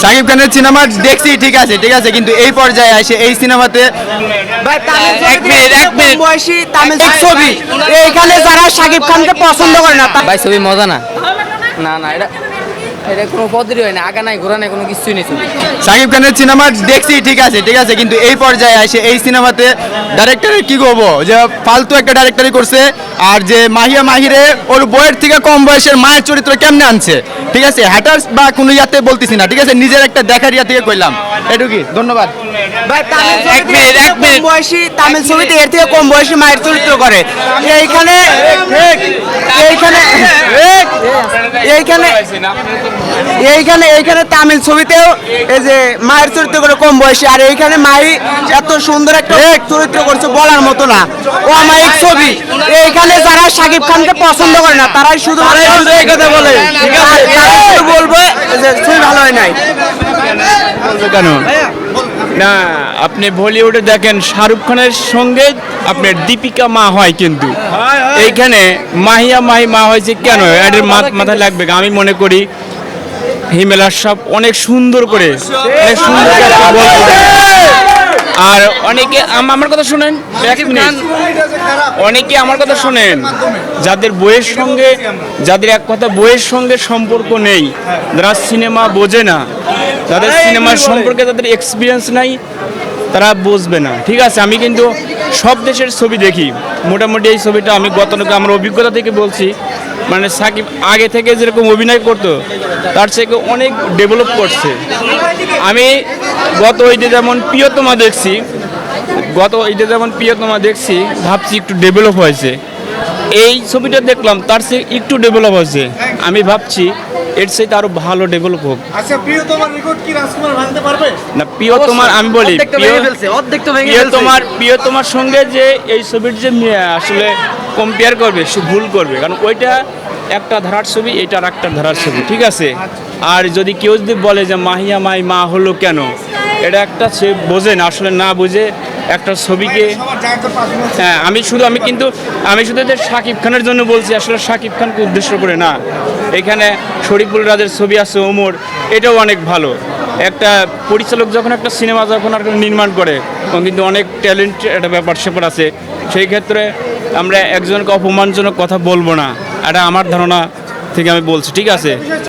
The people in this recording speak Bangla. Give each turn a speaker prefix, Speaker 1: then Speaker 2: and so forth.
Speaker 1: শাকিব খানের সিনেমা দেখছি, ঠিক আছে, কিন্তু এই পর্যায়ে এসে এই সিনেমাতে
Speaker 2: ভাই তামিল
Speaker 3: এক মিনিট।
Speaker 2: বয়সী তামিল ছবি এইখানে যারা শাকিব খানকে পছন্দ করে না
Speaker 3: ভাই ছবি মজা না, না না, এটা এটা কোনো পদ্ধতি হয় না, আগা নাই ঘোরা নাই, কোনো কিছুই নেই ছবি।
Speaker 1: শাকিব খানের সিনেমা দেখছি, ঠিক আছে, কিন্তু এই পর্যায়ে এসে এই সিনেমাতে ডাইরেক্টরের কি করবো, যে ফালতু একটা ডাইরেক্টরই করছে। আর যে মাহিরে ওর বইয়ের থেকে কম বয়সের মায়ের চরিত্র কেমনে আনছে, ঠিক আছে, হ্যাটার্স বা কোনো ইয়াতে বলতেছি না, ঠিক আছে, নিজের একটা দেখার ইয়া থেকে কইলাম এটুকুই। ধন্যবাদ।
Speaker 2: ভাই তামিল
Speaker 3: এক মিনিট।
Speaker 2: কম বয়সী তামিল ছবিতে এর থেকে কম বয়সী মায়ের চরিত্র করে এইখানে এইখানে এইখানে এইখানে এইখানে তামিল ছবিতেও এই যে মায়ের চরিত্র করে কম বয়সী, আর এইখানে মাই এত সুন্দর একটা চরিত্র করছে বলার মতো না। ও অমায়িক ছবি এইখানে যারা শাকিব খানকে পছন্দ করে না তারাই শুধু এই কথা বলে, আর তারা শুধু বলবে যে ছবি ভালো হয় নাই।
Speaker 4: কেন না, আপনি বলিউডে দেখেন শাহরুখ খানের সঙ্গে আপনার দীপিকা মা হয়, কিন্তু এইখানে মাহিয়া মা হয়েছে কেন? এদের মাথায় লাগবে। আমি মনে করি হিমেলার সব অনেক সুন্দর করে আর অনেকে আমার কথা শুনেন, অনেকে আমার কথা শুনেন, যাদের বইয়ের সঙ্গে, যাদের এক কথা বইয়ের সঙ্গে সম্পর্ক নেই, যারা সিনেমা বোঝে না, যাদের সিনেমার সম্পর্কে তাদের এক্সপিরিয়েন্স নাই, তারা বুঝবে না, ঠিক আছে। আমি কিন্তু সব দেশের ছবি দেখি মোটামুটি। এই ছবিটা আমি আমার অভিজ্ঞতা থেকে বলছি, মানে সাকিব আগে থেকে যেরকম অভিনয় করতো তার থেকে অনেক ডেভেলপ করছে। আমি গত ঈদে যেমন প্রিয়তমা দেখছি, ভাবছি একটু ডেভেলপ হয়েছে। এই ছবিটা দেখলাম তার চেয়ে একটু ডেভেলপ হয়েছে, আমি ভাবছি এর চাইতে আরো ভালো ডেভেলপ হোক।
Speaker 5: আচ্ছা, প্রিয়তমার রেকর্ড কি রাজকুমার ভাঙতে পারবে
Speaker 4: না, প্রিয়তমার আমি বলি প্রিয়তমার সঙ্গে যে এই ছবির যে আসলে কম্পেয়ার করবে সে ভুল করবে, কারণ ওইটা একটা ধারার ছবি, এটা আর একটা ধারার ছবি, ঠিক আছে। আর যদি কেউ যদি বলে যে মাহিয়া মা হলো কেন, এটা একটা সে বোঝে না, আসলে না বুঝে একটা ছবিকে। হ্যাঁ, আমি শুধু যে শাকিব খানের জন্য বলছি, আসলে শাকিব খানকে উদ্দেশ্য করে না। এখানে শরীফুল রাজের ছবি আছে, ওমর, এটাও অনেক ভালো। একটা পরিচালক যখন একটা সিনেমা নির্মাণ করে তখন কিন্তু অনেক ট্যালেন্ট একটা ব্যাপার স্যাপার আছে। সেই ক্ষেত্রে আমরা একজনকে অপমানজনক কথা বলবো না, এটা আমার ধারণা থেকে আমি বলছি, ঠিক আছে।